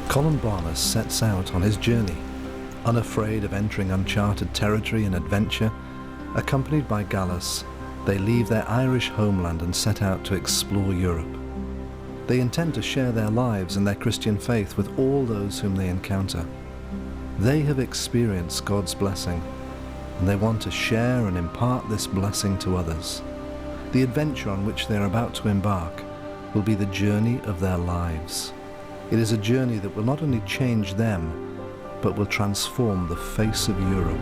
Columbanus sets out on his journey, unafraid of entering uncharted territory and adventure. Accompanied by Gallus, they leave their Irish homeland and set out to explore Europe. They intend to share their lives and their Christian faith with all those whom they encounter. They have experienced God's blessing, and they want to share and impart this blessing to others. The adventure on which they are about to embark will be the journey of their lives. It is a journey that will not only change them, but will transform the face of Europe.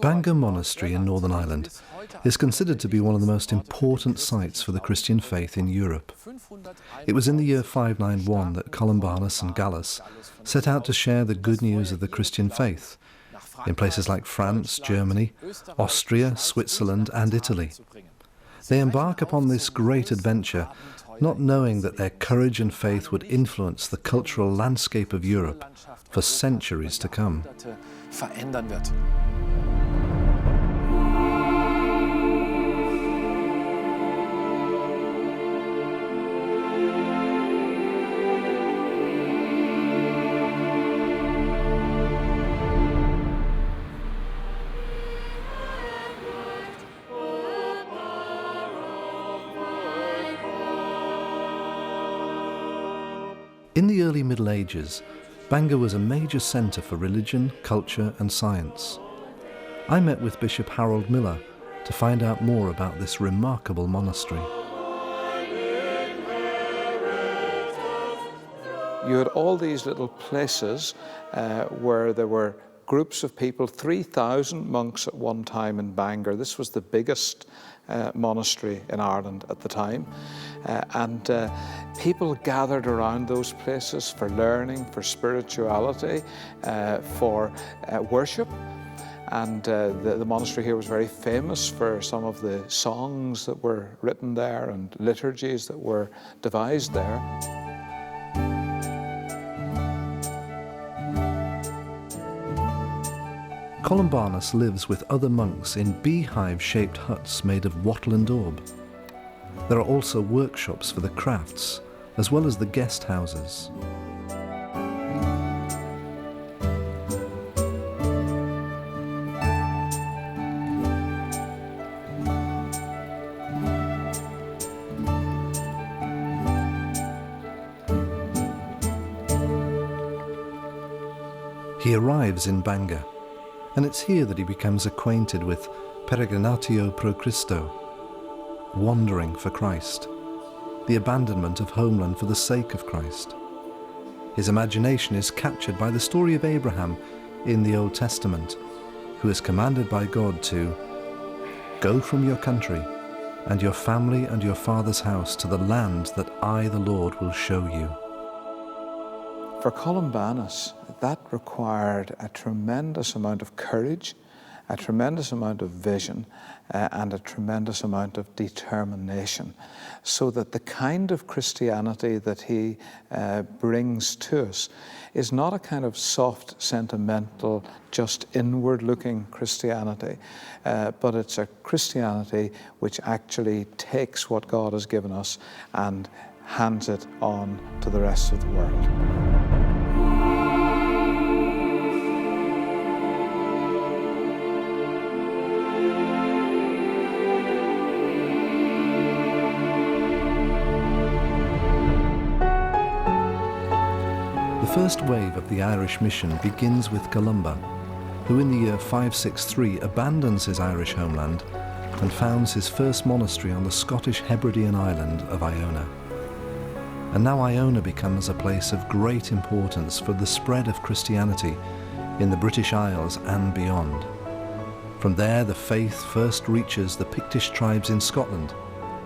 Bangor Monastery in Northern Ireland is considered to be one of the most important sites for the Christian faith in Europe. It was in the year 591 that Columbanus and Gallus set out to share the good news of the Christian faith in places like France, Germany, Austria, Switzerland and Italy. They embark upon this great adventure, not knowing that their courage and faith would influence the cultural landscape of Europe for centuries to come. Verändern wird. In the early Middle Ages, Bangor was a major centre for religion, culture and science. I met with Bishop Harold Miller to find out more about this remarkable monastery. You had all these little places where there were groups of people, 3,000 monks at one time in Bangor. This was the biggest monastery in Ireland at the time. And people gathered around those places for learning, for spirituality, for worship. And the monastery here was very famous for some of the songs that were written there and liturgies that were devised there. Columbanus lives with other monks in beehive-shaped huts made of wattle and daub. There are also workshops for the crafts, as well as the guest houses. He arrives in Bangor, and it's here that he becomes acquainted with peregrinatio pro Christo, wandering for Christ, the abandonment of homeland for the sake of Christ. His imagination is captured by the story of Abraham in the Old Testament, who is commanded by God to go from your country and your family and your father's house to the land that I, the Lord, will show you. For Columbanus, that required a tremendous amount of courage a tremendous amount of vision and a tremendous amount of determination, so that the kind of Christianity that he brings to us is not a kind of soft, sentimental, just inward-looking Christianity, but it's a Christianity which actually takes what God has given us and hands it on to the rest of the world. The first wave of the Irish mission begins with Columba, who in the year 563 abandons his Irish homeland and founds his first monastery on the Scottish Hebridean island of Iona. And now Iona becomes a place of great importance for the spread of Christianity in the British Isles and beyond. From there, the faith first reaches the Pictish tribes in Scotland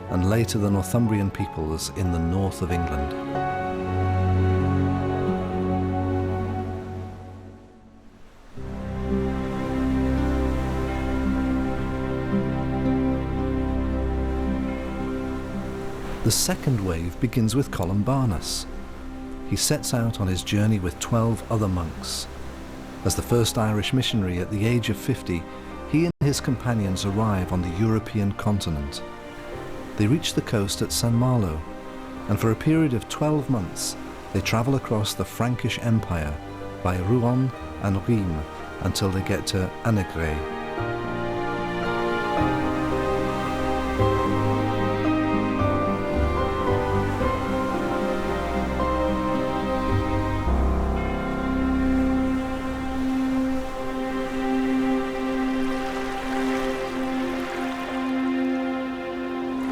and later the Northumbrian peoples in the north of England. The second wave begins with Columbanus. He sets out on his journey with 12 other monks. As the first Irish missionary at the age of 50, he and his companions arrive on the European continent. They reach the coast at St. Malo, and for a period of 12 months, they travel across the Frankish Empire by Rouen and Rhine until they get to Annegray.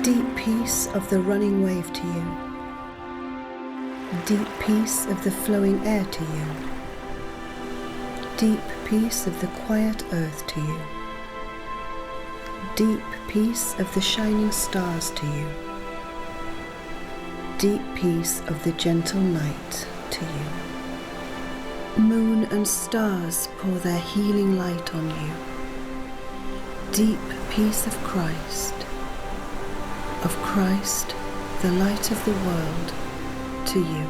Deep peace of the running wave to you. Deep peace of the flowing air to you. Deep peace of the quiet earth to you. Deep peace of the shining stars to you. Deep peace of the gentle night to you. Moon and stars pour their healing light on you. Deep peace of Christ, the light of the world, to you.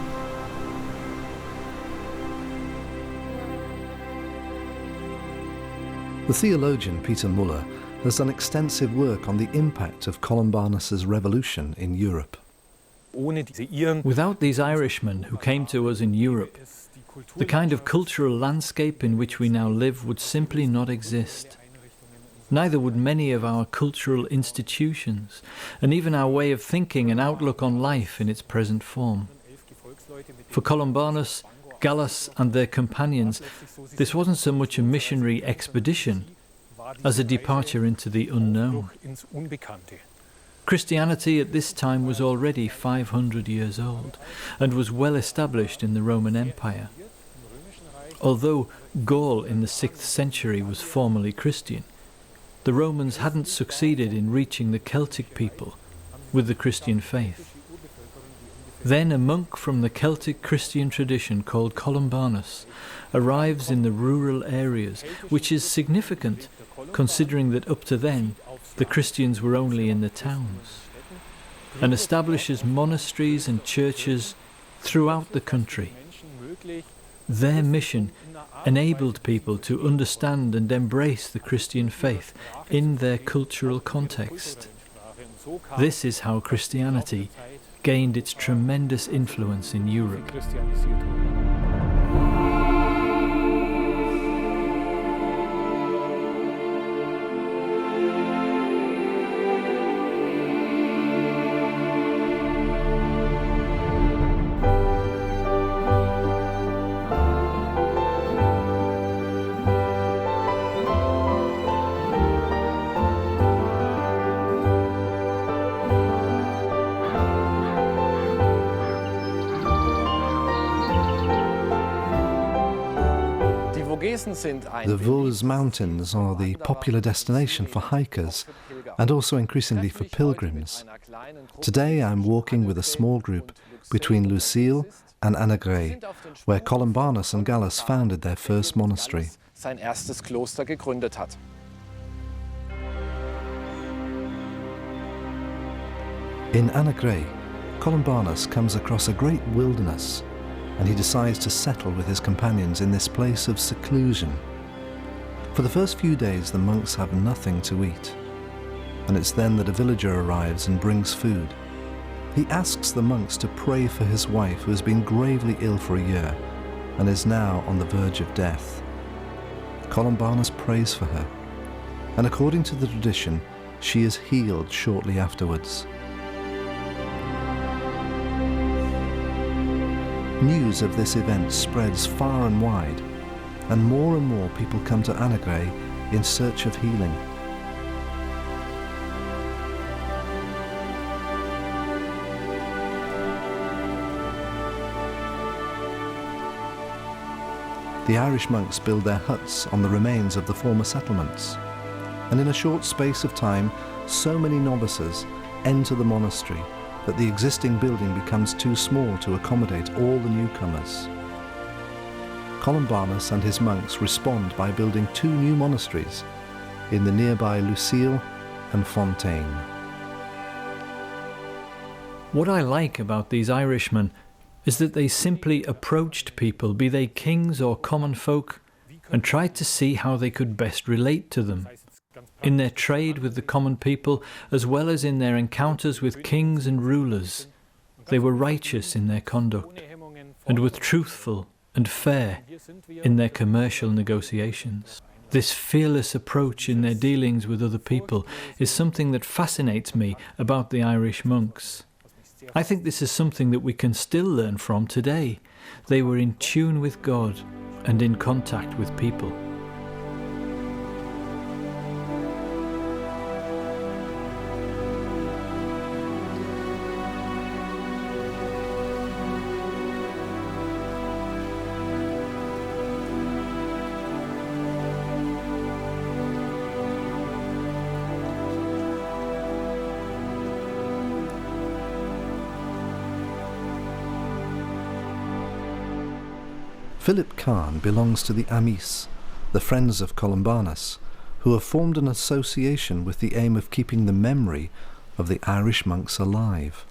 The theologian Peter Müller has done extensive work on the impact of Columbanus's revolution in Europe. Without these Irishmen who came to us in Europe, the kind of cultural landscape in which we now live would simply not exist. Neither would many of our cultural institutions, and even our way of thinking and outlook on life in its present form. For Columbanus, Gallus and their companions, this wasn't so much a missionary expedition as a departure into the unknown. Christianity at this time was already 500 years old and was well established in the Roman Empire. Although Gaul in the 6th century was formally Christian, the Romans hadn't succeeded in reaching the Celtic people with the Christian faith. Then a monk from the Celtic Christian tradition called Columbanus arrives in the rural areas, which is significant considering that up to then the Christians were only in the towns, and establishes monasteries and churches throughout the country. Their mission enabled people to understand and embrace the Christian faith in their cultural context. This is how Christianity gained its tremendous influence in Europe. The Vosges Mountains are the popular destination for hikers and also increasingly for pilgrims. Today I'm walking with a small group between Lucille and Annegray, where Columbanus and Gallus founded their first monastery. In Annagray, Columbanus comes across a great wilderness, and he decides to settle with his companions in this place of seclusion. For the first few days, the monks have nothing to eat, and it's then that a villager arrives and brings food. He asks the monks to pray for his wife, who has been gravely ill for a year and is now on the verge of death. Columbanus prays for her, and according to the tradition, she is healed shortly afterwards. News of this event spreads far and wide, and more people come to Annagray in search of healing. The Irish monks build their huts on the remains of the former settlements, and in a short space of time, so many novices enter the monastery that the existing building becomes too small to accommodate all the newcomers. Columbanus and his monks respond by building 2 new monasteries in the nearby Lucille and Fontaine. What I like about these Irishmen is that they simply approached people, be they kings or common folk, and tried to see how they could best relate to them. In their trade with the common people, as well as in their encounters with kings and rulers, they were righteous in their conduct, and were truthful and fair in their commercial negotiations. This fearless approach in their dealings with other people is something that fascinates me about the Irish monks. I think this is something that we can still learn from today. They were in tune with God and in contact with people. Philip Khan belongs to the Amis, the friends of Columbanus, who have formed an association with the aim of keeping the memory of the Irish monks alive.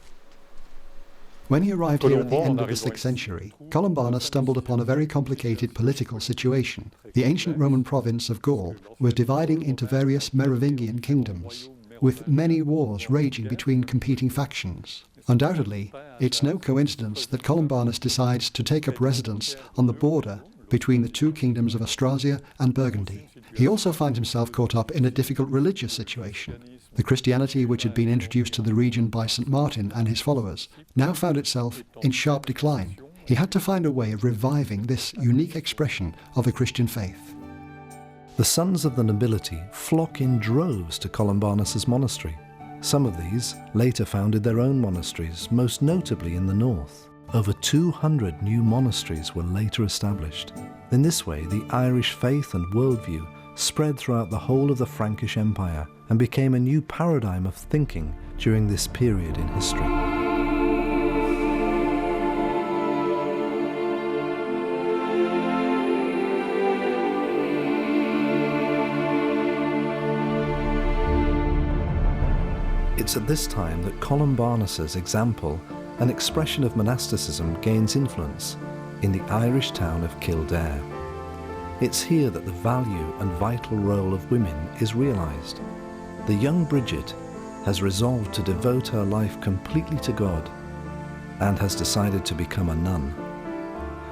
When he arrived here at the end of the 6th century, Columbanus stumbled upon a very complicated political situation. The ancient Roman province of Gaul was dividing into various Merovingian kingdoms, with many wars raging between competing factions. Undoubtedly, it's no coincidence that Columbanus decides to take up residence on the border between the 2 kingdoms of Austrasia and Burgundy. He also finds himself caught up in a difficult religious situation. The Christianity which had been introduced to the region by St. Martin and his followers now found itself in sharp decline. He had to find a way of reviving this unique expression of the Christian faith. The sons of the nobility flock in droves to Columbanus's monastery. Some of these later founded their own monasteries, most notably in the north. Over 200 new monasteries were later established. In this way, the Irish faith and worldview spread throughout the whole of the Frankish Empire and became a new paradigm of thinking during this period in history. It's at this time that Columbanus's example and expression of monasticism gains influence in the Irish town of Kildare. It's here that the value and vital role of women is realised. The young Bridget has resolved to devote her life completely to God and has decided to become a nun.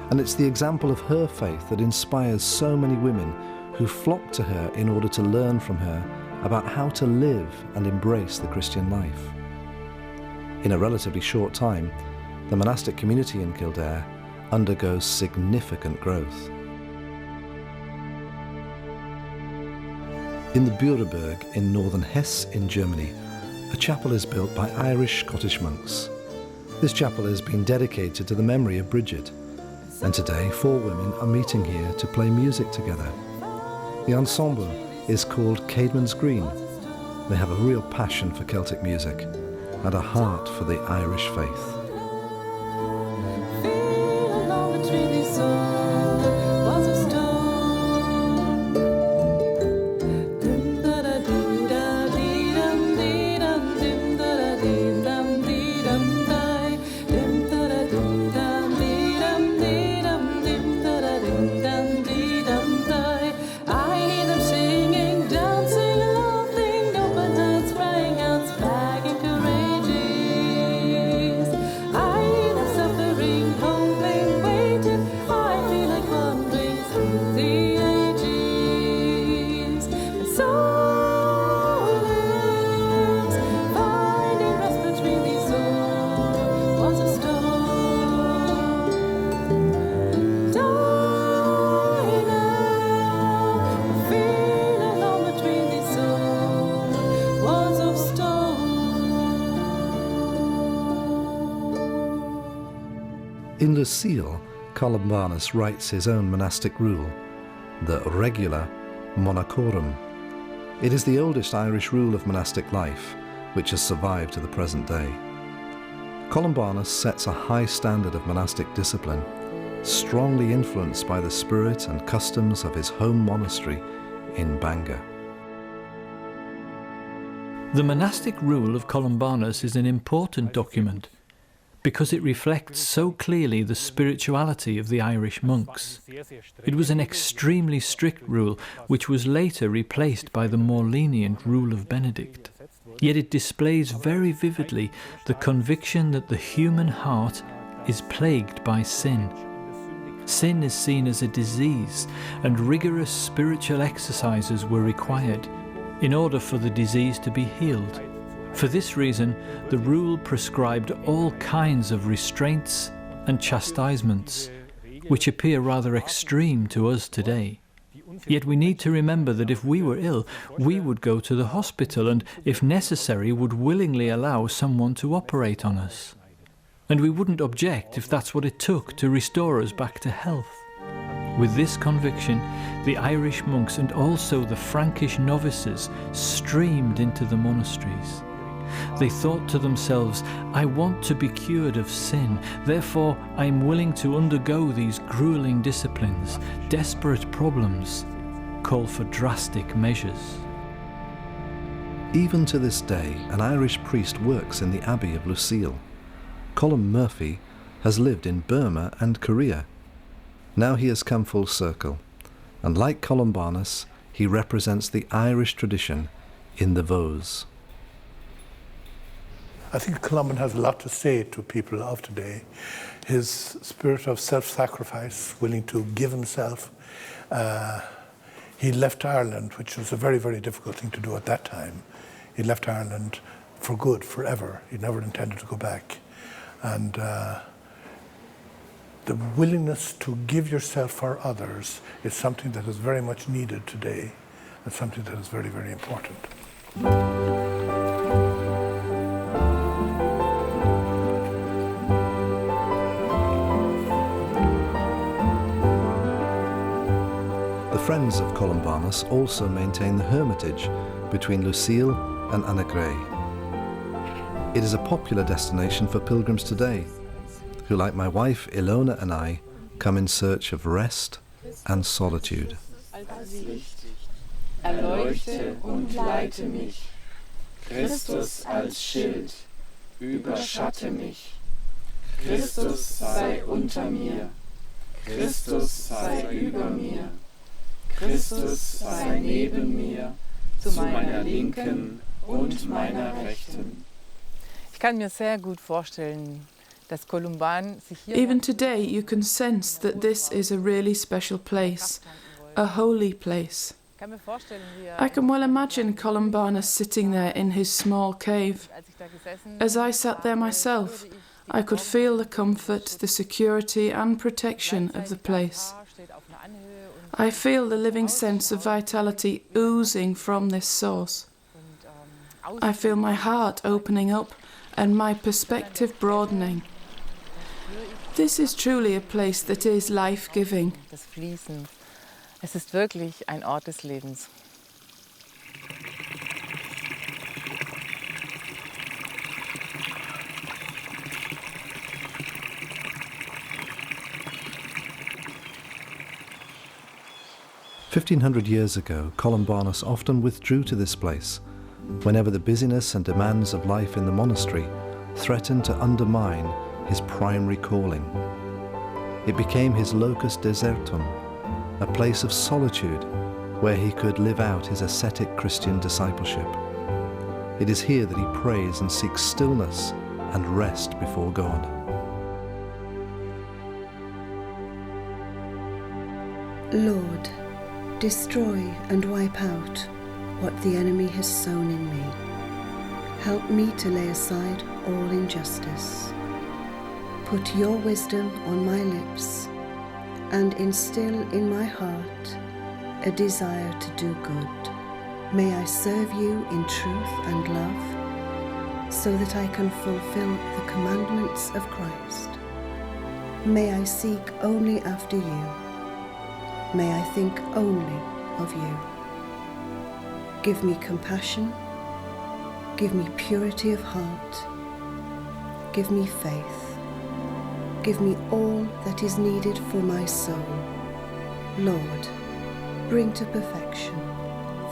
And it's the example of her faith that inspires so many women who flock to her in order to learn from her about how to live and embrace the Christian life. In a relatively short time, the monastic community in Kildare undergoes significant growth. In the Büreberg in northern Hesse in Germany, a chapel is built by Irish Scottish monks. This chapel has been dedicated to the memory of Bridget, and today 4 women are meeting here to play music together. The ensemble is called Caedmon's Green. They have a real passion for Celtic music and a heart for the Irish faith. In Lucile, Columbanus writes his own monastic rule, the Regula Monachorum. It is the oldest Irish rule of monastic life, which has survived to the present day. Columbanus sets a high standard of monastic discipline, strongly influenced by the spirit and customs of his home monastery in Bangor. The monastic rule of Columbanus is an important document because it reflects so clearly the spirituality of the Irish monks. It was an extremely strict rule which was later replaced by the more lenient rule of Benedict. Yet it displays very vividly the conviction that the human heart is plagued by sin. Sin is seen as a disease, and rigorous spiritual exercises were required in order for the disease to be healed. For this reason, the rule prescribed all kinds of restraints and chastisements, which appear rather extreme to us today. Yet we need to remember that if we were ill, we would go to the hospital and, if necessary, would willingly allow someone to operate on us. And we wouldn't object if that's what it took to restore us back to health. With this conviction, the Irish monks and also the Frankish novices streamed into the monasteries. They thought to themselves, I want to be cured of sin, therefore I am willing to undergo these grueling disciplines. Desperate problems call for drastic measures. Even to this day, an Irish priest works in the Abbey of Lucile. Colum Murphy has lived in Burma and Korea. Now he has come full circle, and like Columbanus, he represents the Irish tradition in the Vosges. I think Columban has a lot to say to people of today. His spirit of self-sacrifice, willing to give himself. He left Ireland, which was a very, very difficult thing to do at that time. He left Ireland for good, forever. He never intended to go back. And the willingness to give yourself for others is something that is very much needed today, and something that is very, very important. The Friends of Columbanus also maintain the hermitage between Lucile and Annegray. It is a popular destination for pilgrims today, who, like my wife Ilona and I, come in search of rest and solitude. Erleuchte und leite mich, Christus als Schild, überschatte mich. Christus sei unter mir, Christus sei über mir, Christus sei neben mir, zu meiner Linken und meiner Rechten. Ich kann mir sehr gut vorstellen, dass Columban sich hier Even today you can sense that this is a really special place, a holy place. I can well imagine Columbanus sitting there in his small cave. As I sat there myself, I could feel the comfort, the security and protection of the place. I feel the living sense of vitality oozing from this source. I feel my heart opening up and my perspective broadening. This is truly a place that is life-giving. Das Fließen. Es ist wirklich ein Ort des Lebens. "1,500 years ago, Columbanus often withdrew to this place whenever the busyness and demands of life in the monastery threatened to undermine his primary calling. It became his locus desertum, a place of solitude where he could live out his ascetic Christian discipleship. It is here that he prays and seeks stillness and rest before God. Lord, destroy and wipe out what the enemy has sown in me. Help me to lay aside all injustice. Put your wisdom on my lips and instill in my heart a desire to do good. May I serve you in truth and love so that I can fulfill the commandments of Christ. May I seek only after you. May I think only of you. Give me compassion. Give me purity of heart. Give me faith. Give me all that is needed for my soul. Lord, bring to perfection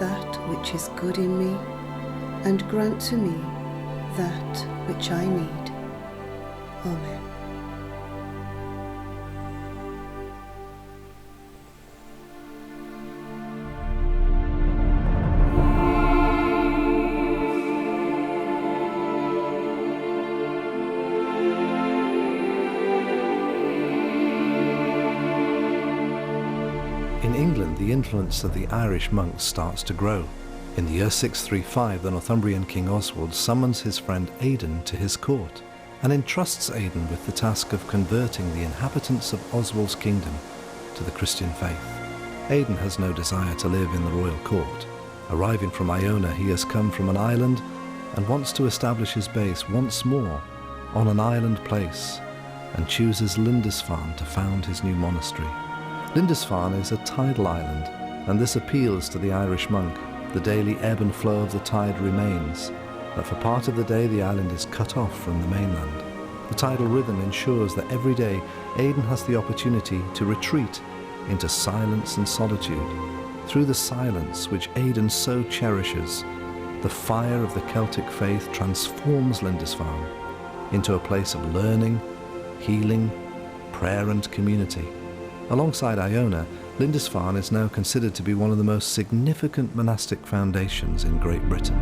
that which is good in me, and grant to me that which I need. Amen. In England, the influence of the Irish monks starts to grow. In the year 635, the Northumbrian King Oswald summons his friend Aidan to his court and entrusts Aidan with the task of converting the inhabitants of Oswald's kingdom to the Christian faith. Aidan has no desire to live in the royal court. Arriving from Iona, he has come from an island and wants to establish his base once more on an island place, and chooses Lindisfarne to found his new monastery. Lindisfarne is a tidal island, and this appeals to the Irish monk. The daily ebb and flow of the tide remains, but for part of the day the island is cut off from the mainland. The tidal rhythm ensures that every day Aidan has the opportunity to retreat into silence and solitude. Through the silence which Aidan so cherishes, the fire of the Celtic faith transforms Lindisfarne into a place of learning, healing, prayer and community. Alongside Iona, Lindisfarne is now considered to be one of the most significant monastic foundations in Great Britain.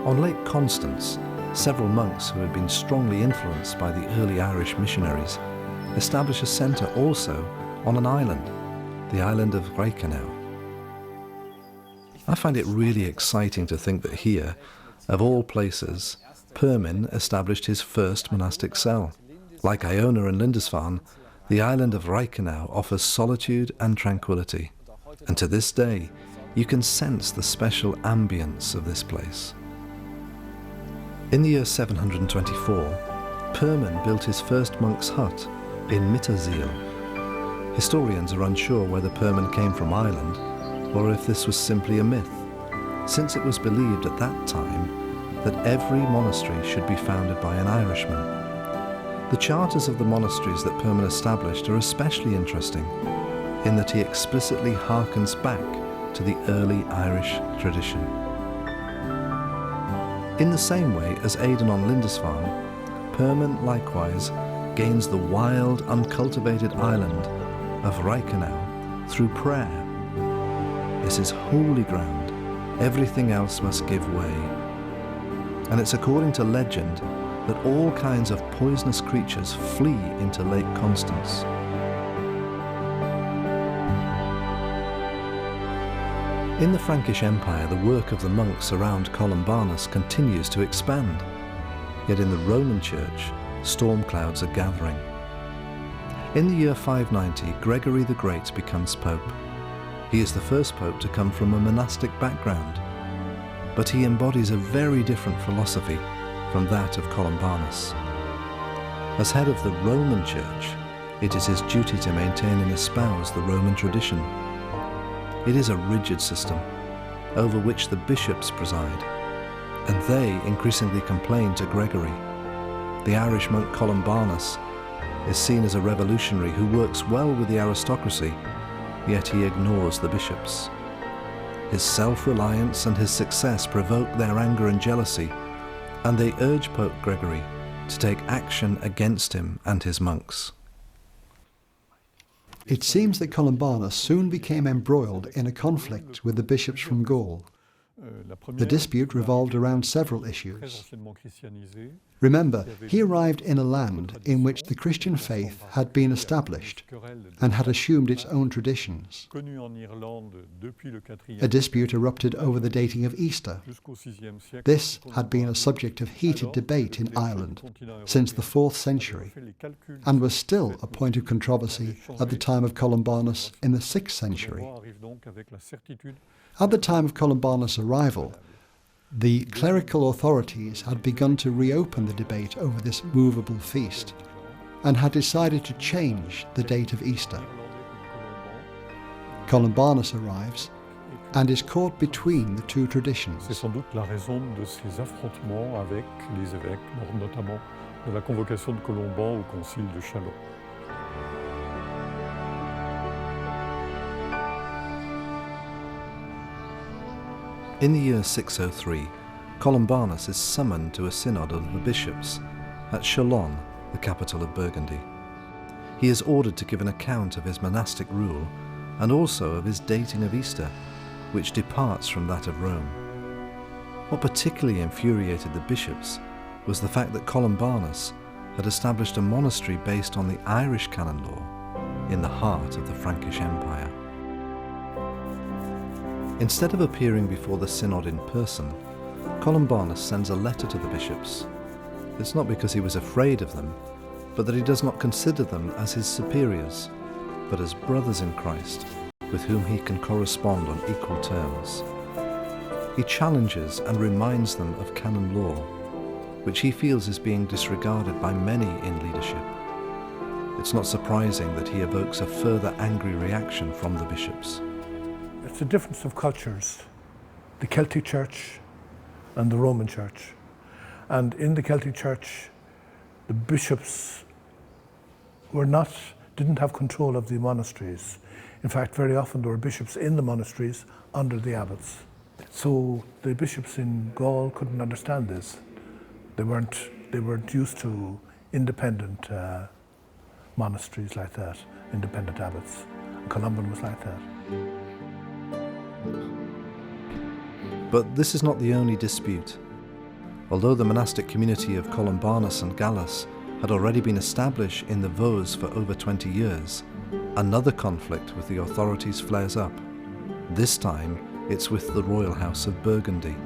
On Lake Constance, several monks who had been strongly influenced by the early Irish missionaries establish a centre also on an island, the island of Reichenau. I find it really exciting to think that here, of all places, Permin established his first monastic cell. Like Iona and Lindisfarne, the island of Reichenau offers solitude and tranquility, and to this day you can sense the special ambience of this place. In the year 724, Permin built his first monk's hut in Mittersiel. Historians are unsure whether Permin came from Ireland or if this was simply a myth, since it was believed at that time that every monastery should be founded by an Irishman. The charters of the monasteries that Permin established are especially interesting in that he explicitly harkens back to the early Irish tradition. In the same way as Aidan on Lindisfarne, Permin likewise gains the wild, uncultivated island of Reichenau through prayer. This is holy ground. Everything else must give way. And it's according to legend that all kinds of poisonous creatures flee into Lake Constance. In the Frankish Empire, the work of the monks around Columbanus continues to expand. Yet in the Roman Church, storm clouds are gathering. In the year 590, Gregory the Great becomes Pope. He is the first Pope to come from a monastic background, but he embodies a very different philosophy from that of Columbanus. As head of the Roman Church, it is his duty to maintain and espouse the Roman tradition. It is a rigid system, over which the bishops preside, and they increasingly complain to Gregory. The Irish monk Columbanus is seen as a revolutionary who works well with the aristocracy, yet he ignores the bishops. His self-reliance and his success provoke their anger and jealousy, and they urge Pope Gregory to take action against him and his monks. It seems that Columbanus soon became embroiled in a conflict with the bishops from Gaul. The dispute revolved around several issues. Remember, he arrived in a land in which the Christian faith had been established and had assumed its own traditions. A dispute erupted over the dating of Easter. This had been a subject of heated debate in Ireland since the 4th century and was still a point of controversy at the time of Columbanus in the 6th century. At the time of Columbanus' arrival, the clerical authorities had begun to reopen the debate over this movable feast and had decided to change the date of Easter. Columbanus arrives and is caught between the two traditions. C'est sans doute la raison de ces affrontements avec les évêques, notamment de la convocation de Colomban au concile de Châlons. In the year 603, Columbanus is summoned to a synod of the bishops at Chalon, the capital of Burgundy. He is ordered to give an account of his monastic rule and also of his dating of Easter, which departs from that of Rome. What particularly infuriated the bishops was the fact that Columbanus had established a monastery based on the Irish canon law in the heart of the Frankish Empire. Instead of appearing before the synod in person, Columbanus sends a letter to the bishops. It's not because he was afraid of them, but that he does not consider them as his superiors, but as brothers in Christ, with whom he can correspond on equal terms. He challenges and reminds them of canon law, which he feels is being disregarded by many in leadership. It's not surprising that he evokes a further angry reaction from the bishops. It's a difference of cultures, the Celtic Church and the Roman Church. And in the Celtic Church, the bishops didn't have control of the monasteries. In fact, very often there were bishops in the monasteries under the abbots. So the bishops in Gaul couldn't understand this. They weren't used to independent monasteries like that, independent abbots. And Columban was like that. But this is not the only dispute. Although the monastic community of Columbanus and Gallus had already been established in the Vosges for over 20 years, another conflict with the authorities flares up. This time, it's with the royal house of Burgundy.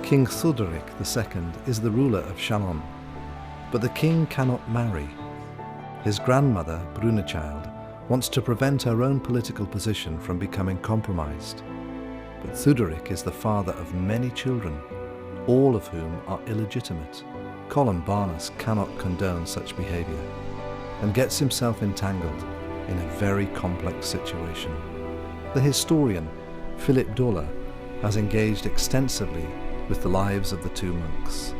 King Theuderic II is the ruler of Chalon, but the king cannot marry. His grandmother, Brunechild, wants to prevent her own political position from becoming compromised. But Theuderic is the father of many children, all of whom are illegitimate. Columbanus cannot condone such behaviour and gets himself entangled in a very complex situation. The historian Philip Doller has engaged extensively with the lives of the two monks.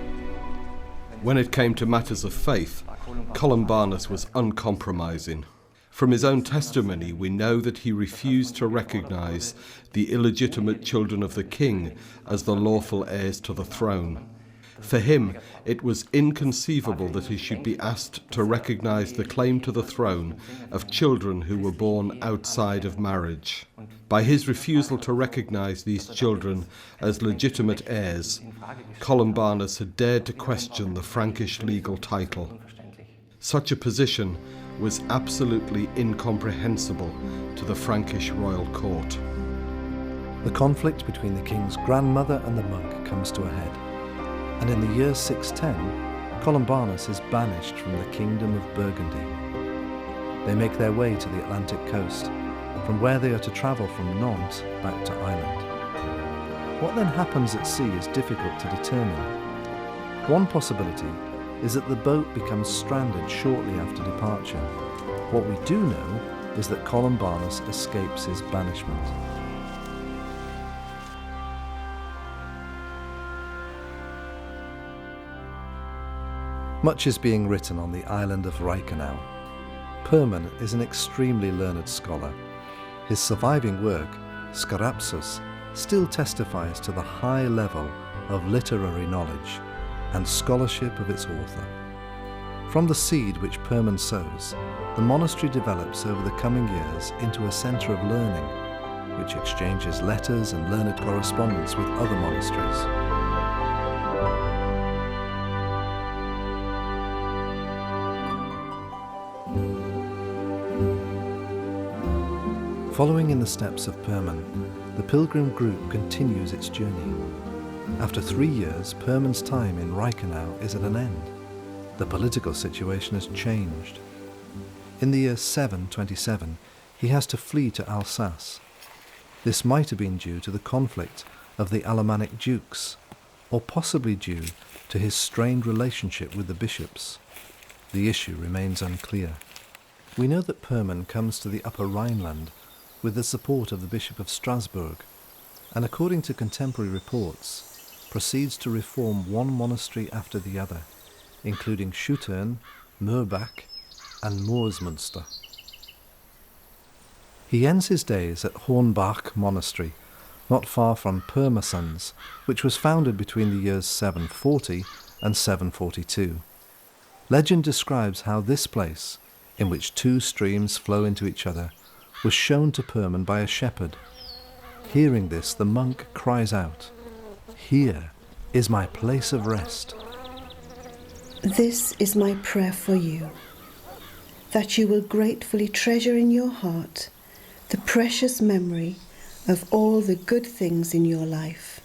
When it came to matters of faith, Columbanus was uncompromising. From his own testimony, we know that he refused to recognize the illegitimate children of the king as the lawful heirs to the throne. For him, it was inconceivable that he should be asked to recognize the claim to the throne of children who were born outside of marriage. By his refusal to recognize these children as legitimate heirs, Columbanus had dared to question the Frankish legal title. Such a position was absolutely incomprehensible to the Frankish royal court. The conflict between the king's grandmother and the monk comes to a head, and in the year 610, Columbanus is banished from the kingdom of Burgundy. They make their way to the Atlantic coast, from where they are to travel from Nantes back to Ireland. What then happens at sea is difficult to determine. One possibility is that the boat becomes stranded shortly after departure. What we do know is that Columbanus escapes his banishment. Much is being written on the island of Reichenau. Peron is an extremely learned scholar. His surviving work, Scarabsus, still testifies to the high level of literary knowledge and scholarship of its author. From the seed which Peron sows, the monastery develops over the coming years into a centre of learning, which exchanges letters and learned correspondence with other monasteries. Following in the steps of Perman, the pilgrim group continues its journey. After 3 years, Perman's time in Reichenau is at an end. The political situation has changed. In the year 727, he has to flee to Alsace. This might have been due to the conflict of the Alemannic dukes, or possibly due to his strained relationship with the bishops. The issue remains unclear. We know that Perman comes to the Upper Rhineland with the support of the Bishop of Strasbourg, and according to contemporary reports, proceeds to reform one monastery after the other, including Schutern, Murbach, and Moorsmünster. He ends his days at Hornbach Monastery, not far from Pirmasens, which was founded between the years 740 and 742. Legend describes how this place, in which 2 streams flow into each other, was shown to Perman by a shepherd. Hearing this, the monk cries out, "Here is my place of rest." This is my prayer for you, that you will gratefully treasure in your heart the precious memory of all the good things in your life,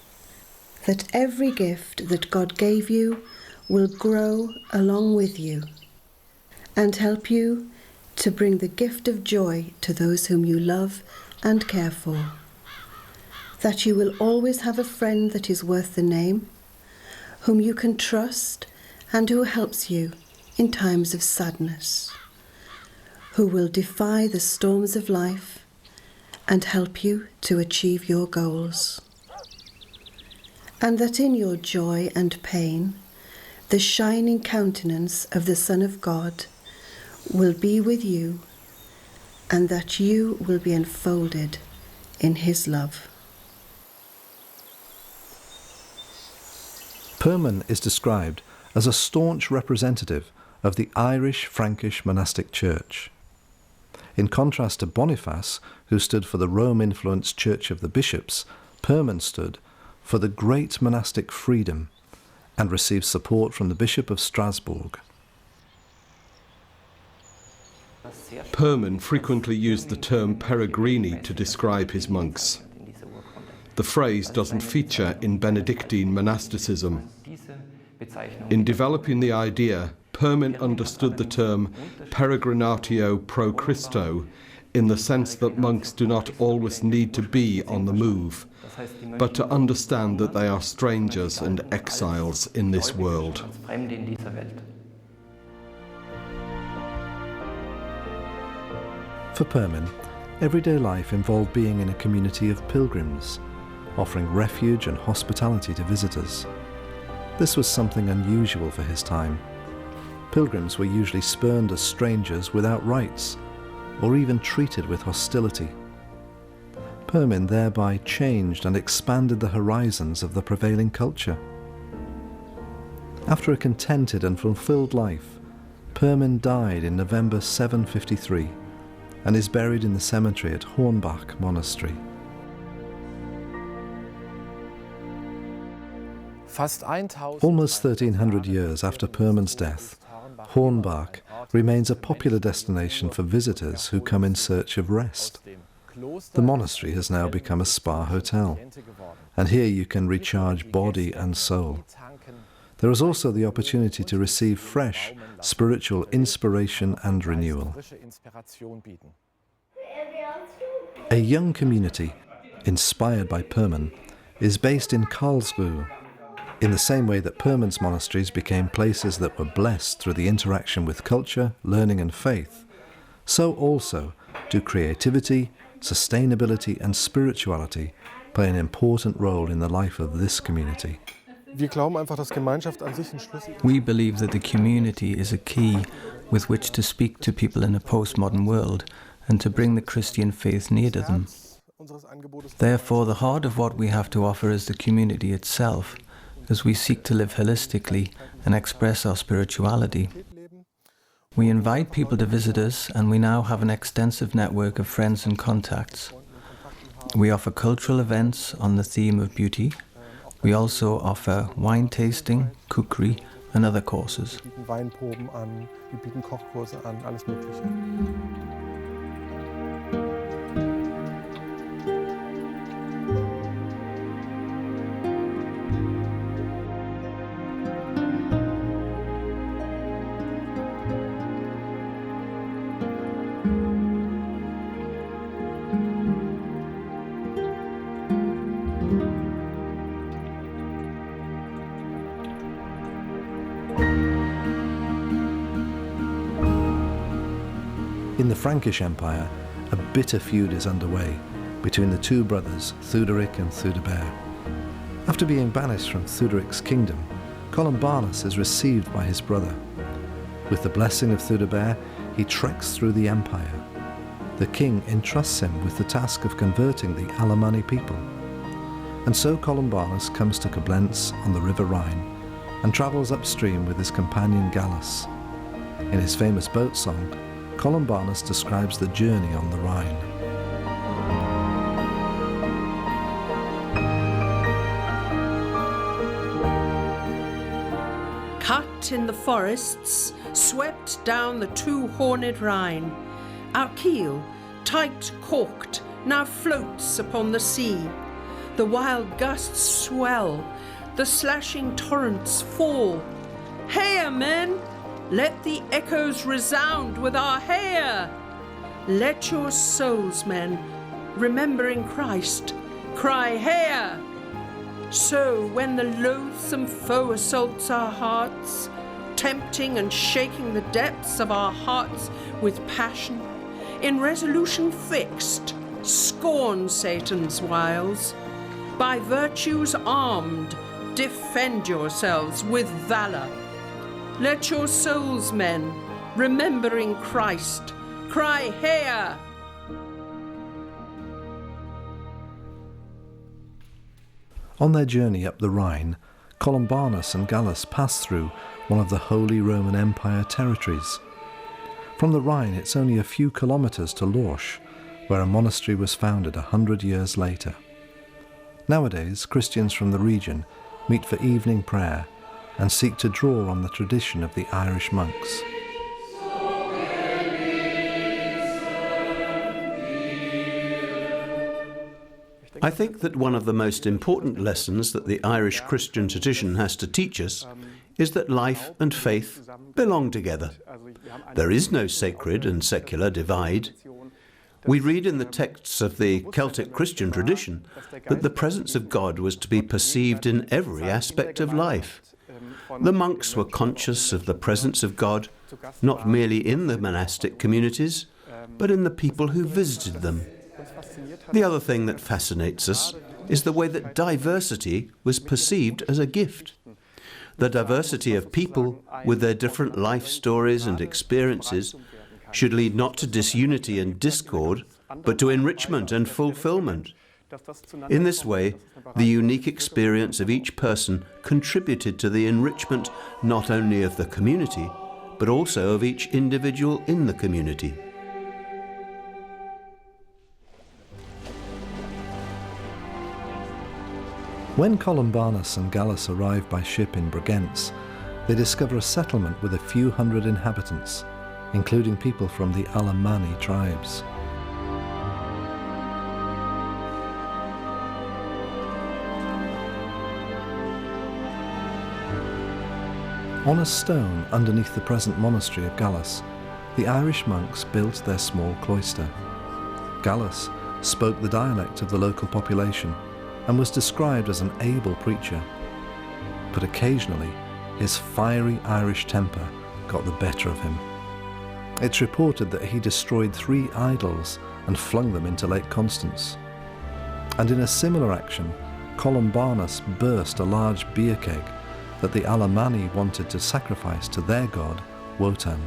that every gift that God gave you will grow along with you and help you to bring the gift of joy to those whom you love and care for, that you will always have a friend that is worth the name, whom you can trust and who helps you in times of sadness, who will defy the storms of life and help you to achieve your goals, and that in your joy and pain, the shining countenance of the Son of God will be with you, and that you will be enfolded in his love. Perman is described as a staunch representative of the Irish Frankish monastic church. In contrast to Boniface, who stood for the Rome-influenced Church of the Bishops, Perman stood for the great monastic freedom and received support from the Bishop of Strasbourg. Perman frequently used the term peregrini to describe his monks. The phrase doesn't feature in Benedictine monasticism. In developing the idea, Perman understood the term peregrinatio pro Christo in the sense that monks do not always need to be on the move, but to understand that they are strangers and exiles in this world. For Perman, everyday life involved being in a community of pilgrims, offering refuge and hospitality to visitors. This was something unusual for his time. Pilgrims were usually spurned as strangers without rights, or even treated with hostility. Perman thereby changed and expanded the horizons of the prevailing culture. After a contented and fulfilled life, Perman died in November 753 and is buried in the cemetery at Hornbach Monastery. Almost 1300 years after Perman's death, Hornbach remains a popular destination for visitors who come in search of rest. The monastery has now become a spa hotel, and here you can recharge body and soul. There is also the opportunity to receive fresh spiritual inspiration and renewal. A young community, inspired by Perman, is based in Karlsruhe. In the same way that Perman's monasteries became places that were blessed through the interaction with culture, learning and faith, so also do creativity, sustainability and spirituality play an important role in the life of this community. We believe that the community is a key with which to speak to people in a postmodern world and to bring the Christian faith near to them. Therefore, the heart of what we have to offer is the community itself, as we seek to live holistically and express our spirituality. We invite people to visit us, and we now have an extensive network of friends and contacts. We offer cultural events on the theme of beauty. We also offer wine tasting, cookery, and other courses. Wir bieten Weinproben an, wir bieten Kochkurse an, alles Mögliche. In the Frankish Empire, a bitter feud is underway between the two brothers, Theuderic and Theudebert. After being banished from Theuderic's kingdom, Columbanus is received by his brother. With the blessing of Theudebert, he treks through the empire. The king entrusts him with the task of converting the Alemanni people. And so Columbanus comes to Koblenz on the river Rhine and travels upstream with his companion Gallus. In his famous boat song, Columbanus describes the journey on the Rhine. Cut in the forests, swept down the two-horned Rhine. Our keel, tight corked, now floats upon the sea. The wild gusts swell, the slashing torrents fall. Heya, men! Let the echoes resound with our heya! Let your souls, men, remembering Christ, cry heya! So when the loathsome foe assaults our hearts, tempting and shaking the depths of our hearts with passion, in resolution fixed, scorn Satan's wiles. By virtues armed, defend yourselves with valour. Let your souls, men, remembering Christ, cry heya! On their journey up the Rhine, Columbanus and Gallus pass through one of the Holy Roman Empire territories. From the Rhine, it's only a few kilometres to Lorsch, where a monastery was founded 100 years later. Nowadays, Christians from the region meet for evening prayer and seek to draw on the tradition of the Irish monks. I think that one of the most important lessons that the Irish Christian tradition has to teach us is that life and faith belong together. There is no sacred and secular divide. We read in the texts of the Celtic Christian tradition that the presence of God was to be perceived in every aspect of life. The monks were conscious of the presence of God, not merely in the monastic communities, but in the people who visited them. The other thing that fascinates us is the way that diversity was perceived as a gift. The diversity of people, with their different life stories and experiences, should lead not to disunity and discord, but to enrichment and fulfillment. In this way, the unique experience of each person contributed to the enrichment not only of the community, but also of each individual in the community. When Columbanus and Gallus arrive by ship in Bregenz, they discover a settlement with a few hundred inhabitants, including people from the Alemanni tribes. On a stone underneath the present monastery of Gallus, the Irish monks built their small cloister. Gallus spoke the dialect of the local population and was described as an able preacher. But occasionally, his fiery Irish temper got the better of him. It's reported that he destroyed 3 idols and flung them into Lake Constance. And in a similar action, Columbanus burst a large beer keg that the Alemanni wanted to sacrifice to their god, Wotan.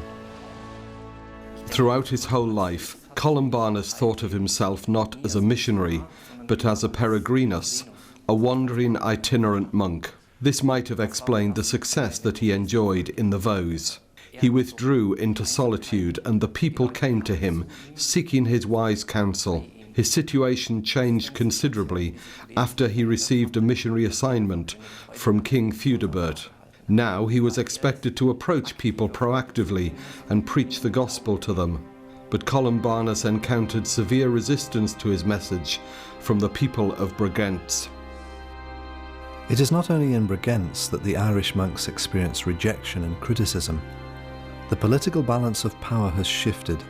Throughout his whole life, Columbanus thought of himself not as a missionary, but as a peregrinus, a wandering itinerant monk. This might have explained the success that he enjoyed in the Vosges. He withdrew into solitude, and the people came to him, seeking his wise counsel. His situation changed considerably after he received a missionary assignment from King Theudebert. Now he was expected to approach people proactively and preach the gospel to them. But Columbanus encountered severe resistance to his message from the people of Bregenz. It is not only in Bregenz that the Irish monks experience rejection and criticism. The political balance of power has shifted.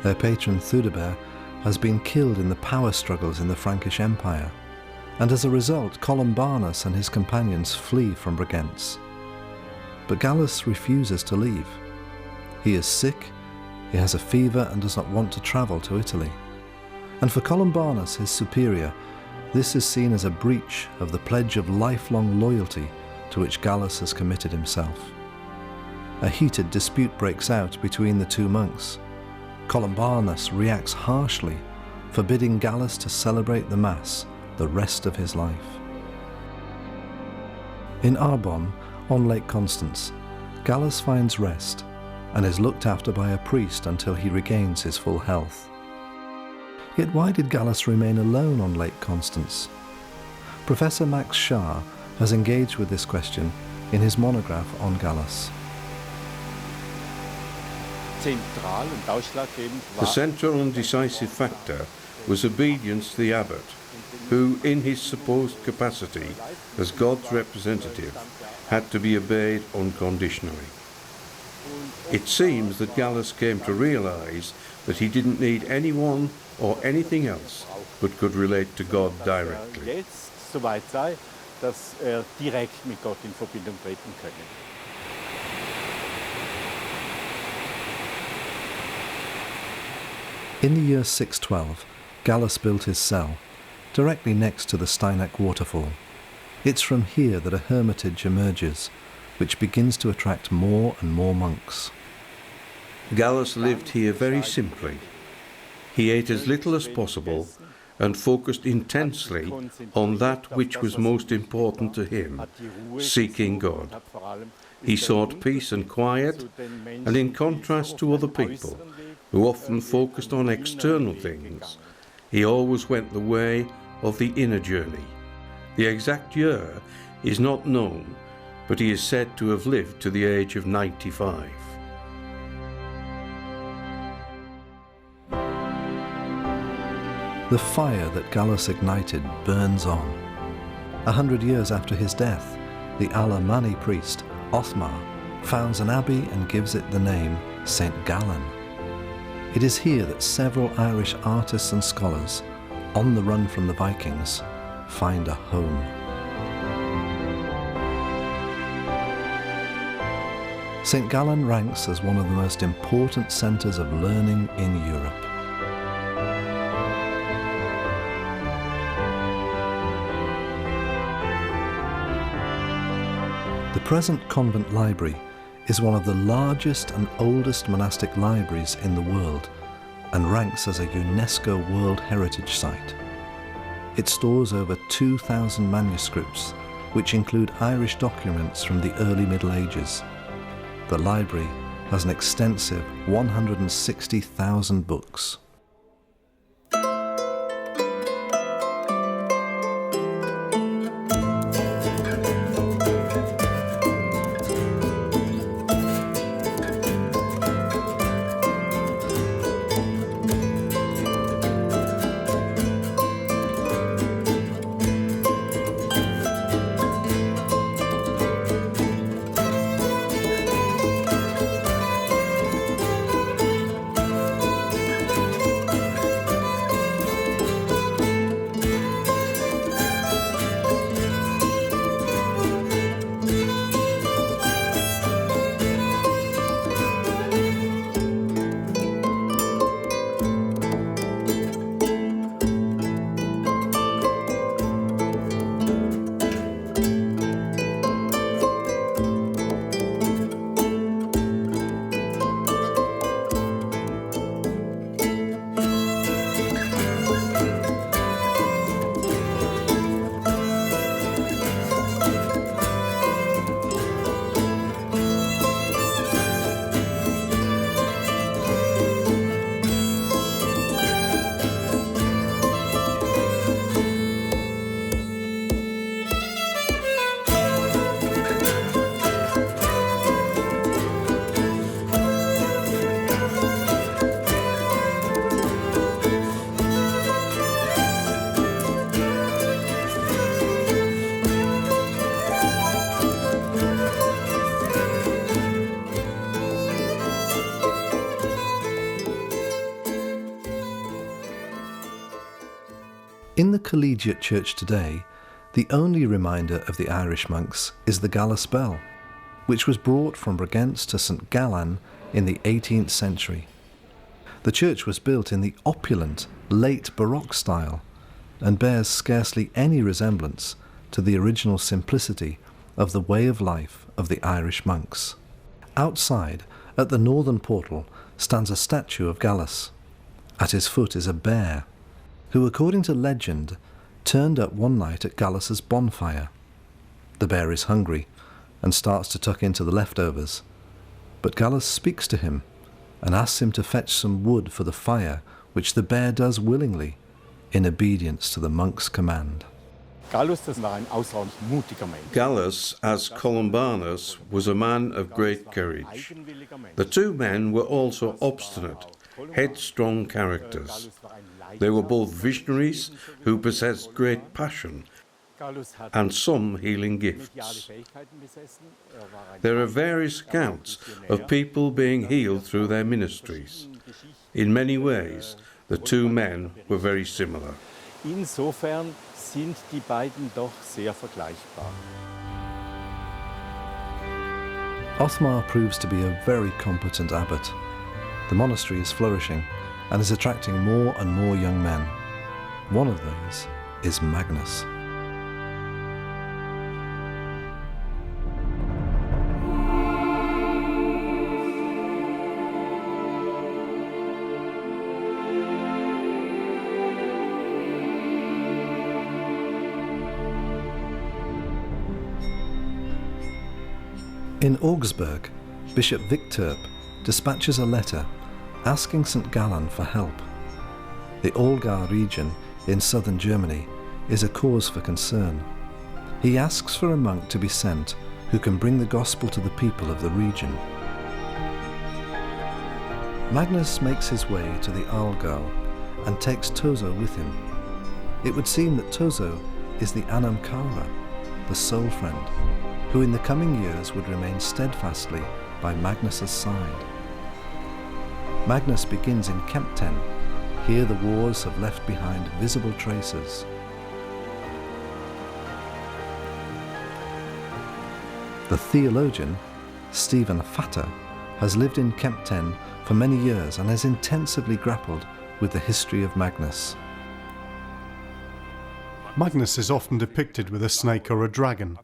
Their patron Theudebert has been killed in the power struggles in the Frankish Empire, and as a result Columbanus and his companions flee from Bregenz. But Gallus refuses to leave. He is sick, he has a fever and does not want to travel to Italy. And for Columbanus, his superior, this is seen as a breach of the pledge of lifelong loyalty to which Gallus has committed himself. A heated dispute breaks out between the two monks. Columbanus reacts harshly, forbidding Gallus to celebrate the Mass the rest of his life. In Arbonne, on Lake Constance, Gallus finds rest and is looked after by a priest until he regains his full health. Yet why did Gallus remain alone on Lake Constance? Professor Max Schaar has engaged with this question in his monograph on Gallus. The central and decisive factor was obedience to the abbot, who, in his supposed capacity as God's representative, had to be obeyed unconditionally. It seems that Gallus came to realise that he didn't need anyone or anything else, but could relate to God directly. In the year 612, Gallus built his cell, directly next to the Steinach waterfall. It's from here that a hermitage emerges, which begins to attract more and more monks. Gallus lived here very simply. He ate as little as possible and focused intensely on that which was most important to him, seeking God. He sought peace and quiet, and in contrast to other people, who often focused on external things, he always went the way of the inner journey. The exact year is not known, but he is said to have lived to the age of 95. The fire that Gallus ignited burns on. 100 years after his death, the Alemanni priest, Othmar, founds an abbey and gives it the name St. Gallen. It is here that several Irish artists and scholars, on the run from the Vikings, find a home. St. Gallen ranks as one of the most important centres of learning in Europe. The present convent library is one of the largest and oldest monastic libraries in the world and ranks as a UNESCO World Heritage Site. It stores over 2,000 manuscripts, which include Irish documents from the early Middle Ages. The library has an extensive 160,000 books. In the collegiate church today, the only reminder of the Irish monks is the Gallus bell, which was brought from Bregenz to St Gallan in the 18th century. The church was built in the opulent, late Baroque style and bears scarcely any resemblance to the original simplicity of the way of life of the Irish monks. Outside, at the northern portal, stands a statue of Gallus. At his foot is a bear, who, according to legend, turned up one night at Gallus's bonfire. The bear is hungry and starts to tuck into the leftovers, but Gallus speaks to him and asks him to fetch some wood for the fire, which the bear does willingly, in obedience to the monk's command. Gallus, as Columbanus, was a man of great courage. The two men were also obstinate, headstrong characters. They were both visionaries who possessed great passion and some healing gifts. There are various accounts of people being healed through their ministries. In many ways, the two men were very similar. Insofern sind die beiden doch sehr vergleichbar. Othmar proves to be a very competent abbot. The monastery is flourishing and is attracting more and more young men. One of those is Magnus. In Augsburg, Bishop Victorp dispatches a letter asking St Gallen for help. The Allgau region in southern Germany is a cause for concern. He asks for a monk to be sent who can bring the gospel to the people of the region. Magnus makes his way to the Allgau and takes Tozo with him. It would seem that Tozo is the Anam Cara, the soul friend, who in the coming years would remain steadfastly by Magnus's side. Magnus begins in Kempten. Here the wars have left behind visible traces. The theologian, Stephen Fatter, has lived in Kempten for many years and has intensively grappled with the history of Magnus. Magnus is often depicted with a snake or a dragon,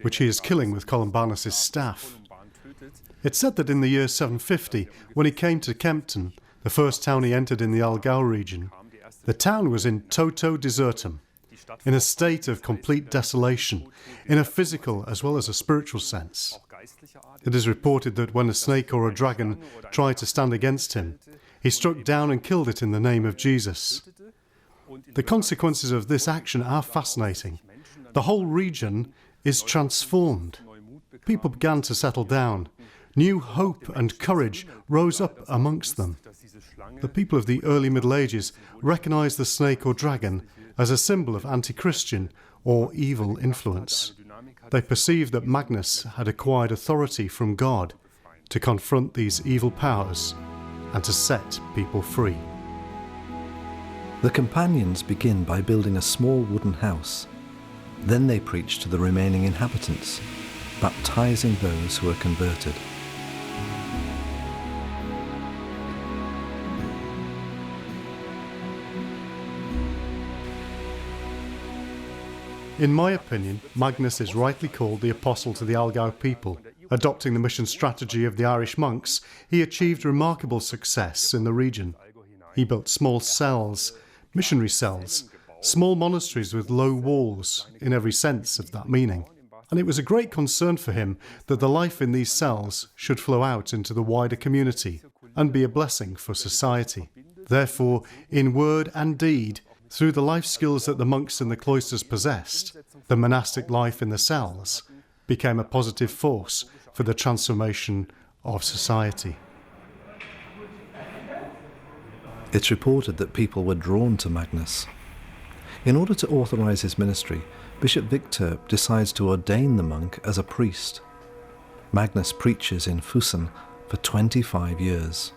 which he is killing with Columbanus' staff. It's said that in the year 750, when he came to Kempten, the first town he entered in the Allgau region, the town was in toto desertum, in a state of complete desolation, in a physical as well as a spiritual sense. It is reported that when a snake or a dragon tried to stand against him, he struck down and killed it in the name of Jesus. The consequences of this action are fascinating. The whole region is transformed. People began to settle down. New hope and courage rose up amongst them. The people of the early Middle Ages recognized the snake or dragon as a symbol of anti-Christian or evil influence. They perceived that Magnus had acquired authority from God to confront these evil powers and to set people free. The companions begin by building a small wooden house. Then they preach to the remaining inhabitants, baptizing those who are converted. In my opinion, Magnus is rightly called the apostle to the Allgau people. Adopting the mission strategy of the Irish monks, he achieved remarkable success in the region. He built small cells, missionary cells, small monasteries with low walls, in every sense of that meaning. And it was a great concern for him that the life in these cells should flow out into the wider community and be a blessing for society. Therefore, in word and deed, through the life skills that the monks in the cloisters possessed, the monastic life in the cells became a positive force for the transformation of society. It's reported that people were drawn to Magnus. In order to authorize his ministry, Bishop Victorp decides to ordain the monk as a priest. Magnus preaches in Fussen for 25 years,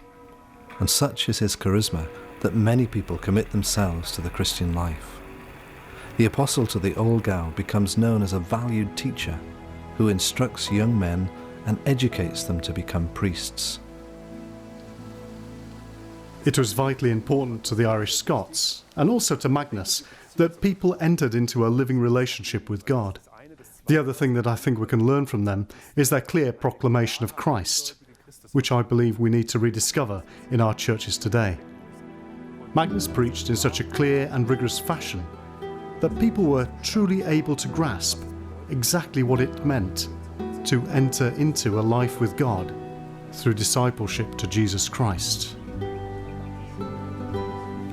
and such is his charisma that many people commit themselves to the Christian life. The apostle to the Allgau becomes known as a valued teacher who instructs young men and educates them to become priests. It was vitally important to the Irish Scots, and also to Magnus, that people entered into a living relationship with God. The other thing that I think we can learn from them is their clear proclamation of Christ, which I believe we need to rediscover in our churches today. Magnus preached in such a clear and rigorous fashion that people were truly able to grasp exactly what it meant to enter into a life with God through discipleship to Jesus Christ.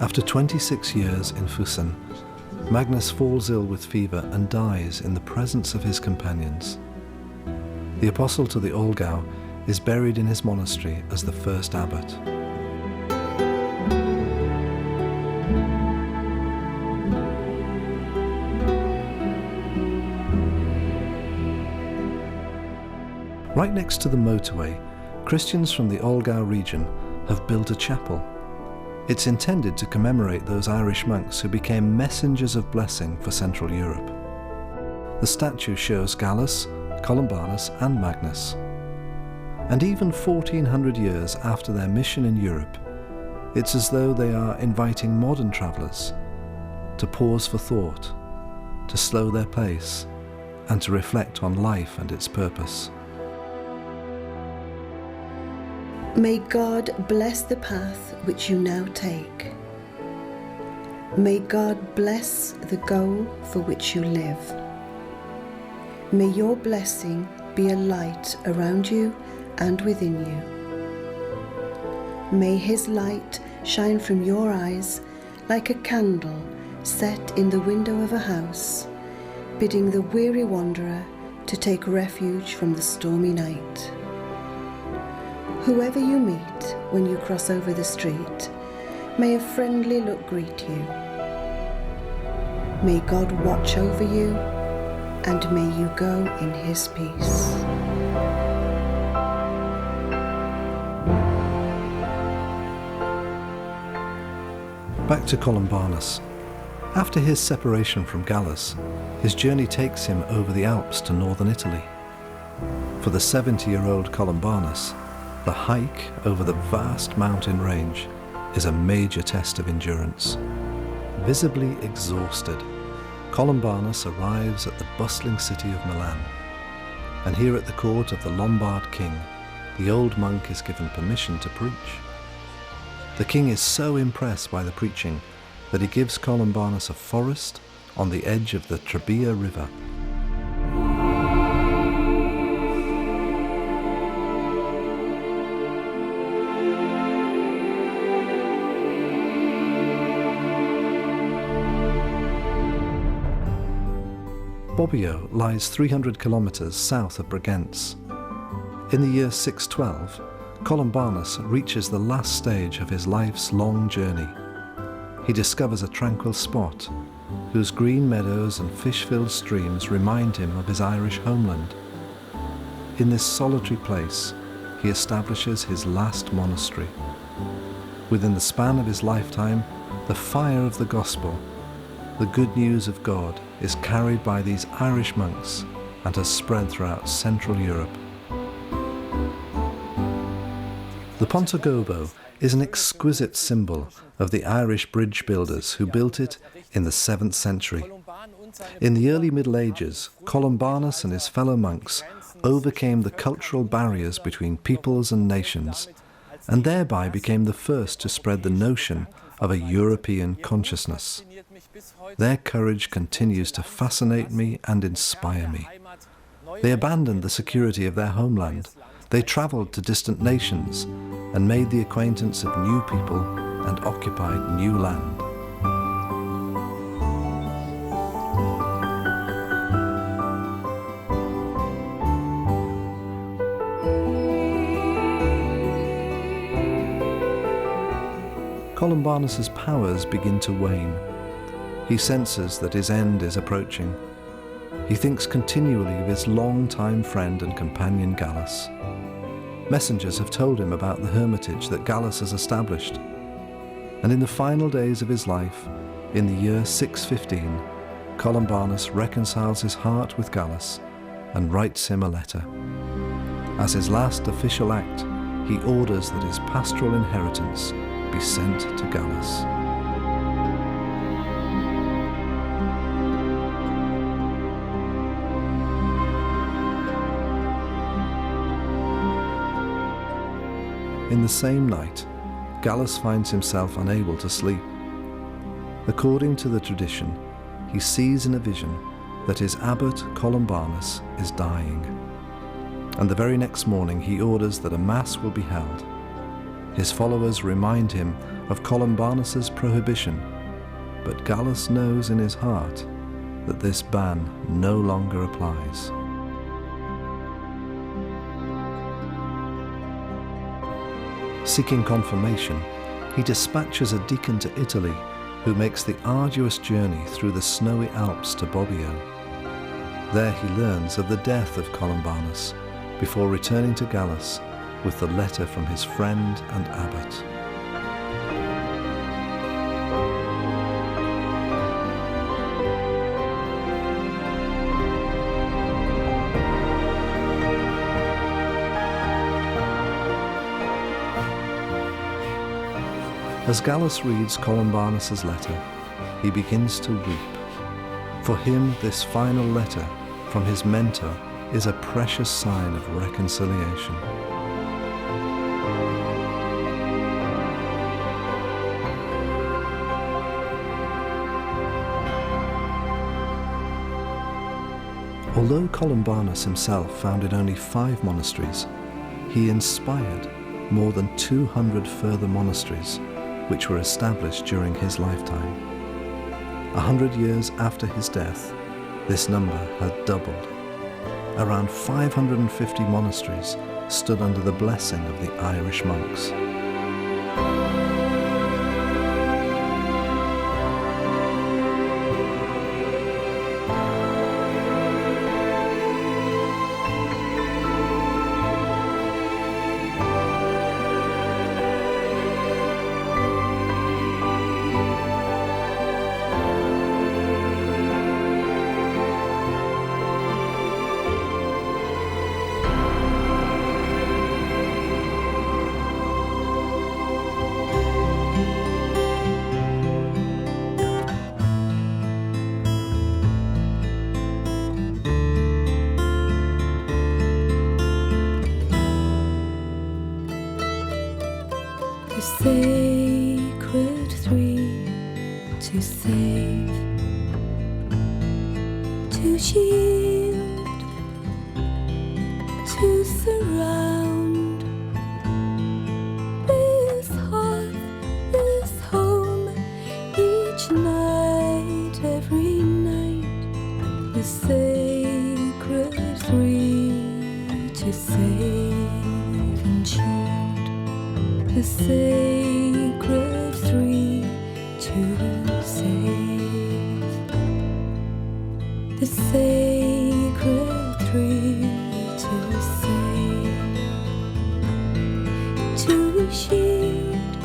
After 26 years in Fussen, Magnus falls ill with fever and dies in the presence of his companions. The apostle to the Allgau is buried in his monastery as the first abbot. Right next to the motorway, Christians from the Allgau region have built a chapel. It's intended to commemorate those Irish monks who became messengers of blessing for Central Europe. The statue shows Gallus, Columbanus and Magnus. And even 1400 years after their mission in Europe, it's as though they are inviting modern travellers to pause for thought, to slow their pace, and to reflect on life and its purpose. May God bless the path which you now take. May God bless the goal for which you live. May your blessing be a light around you and within you. May His light shine from your eyes like a candle set in the window of a house, bidding the weary wanderer to take refuge from the stormy night. Whoever you meet when you cross over the street, may a friendly look greet you. May God watch over you, and may you go in His peace. Back to Columbanus. After his separation from Gallus, his journey takes him over the Alps to northern Italy. For the 70-year-old Columbanus, the hike over the vast mountain range is a major test of endurance. Visibly exhausted, Columbanus arrives at the bustling city of Milan. And here at the court of the Lombard king, the old monk is given permission to preach. The king is so impressed by the preaching that he gives Columbanus a forest on the edge of the Trebia River. Bobbio lies 300 kilometres south of Bregenz. In the year 612, Columbanus reaches the last stage of his life's long journey. He discovers a tranquil spot, whose green meadows and fish-filled streams remind him of his Irish homeland. In this solitary place, he establishes his last monastery. Within the span of his lifetime, the fire of the gospel, the good news of God, is carried by these Irish monks and has spread throughout Central Europe. The Ponte Gobbo is an exquisite symbol of the Irish bridge builders who built it in the 7th century. In the early Middle Ages, Columbanus and his fellow monks overcame the cultural barriers between peoples and nations, and thereby became the first to spread the notion of a European consciousness. Their courage continues to fascinate me and inspire me. They abandoned the security of their homeland. They travelled to distant nations and made the acquaintance of new people and occupied new land. Columbanus's powers begin to wane. He senses that his end is approaching. He thinks continually of his long-time friend and companion Gallus. Messengers have told him about the hermitage that Gallus has established. And in the final days of his life, in the year 615, Columbanus reconciles his heart with Gallus and writes him a letter. As his last official act, he orders that his pastoral inheritance be sent to Gallus. In the same night, Gallus finds himself unable to sleep. According to the tradition, he sees in a vision that his abbot Columbanus is dying. And the very next morning he orders that a mass will be held. His followers remind him of Columbanus's prohibition, but Gallus knows in his heart that this ban no longer applies. Seeking confirmation, he dispatches a deacon to Italy who makes the arduous journey through the snowy Alps to Bobbio. There he learns of the death of Columbanus before returning to Gallus with the letter from his friend and abbot. As Gallus reads Columbanus's letter, he begins to weep. For him, this final letter from his mentor is a precious sign of reconciliation. Although Columbanus himself founded only 5 monasteries, he inspired more than 200 further monasteries which were established during his lifetime. 100 years after his death, this number had doubled. Around 550 monasteries stood under the blessing of the Irish monks. Sacred three, to save, to shield, to surround. This hearth, this home, each night, every night. The sacred three, to save and shield. The sacred three to save. The sacred three to save. To shield,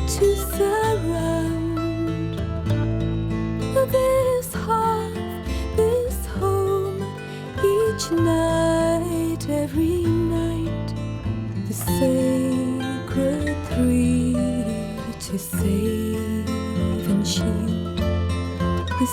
to surround. This hearth, this home, each night, every night. The sacred three to save and shield. The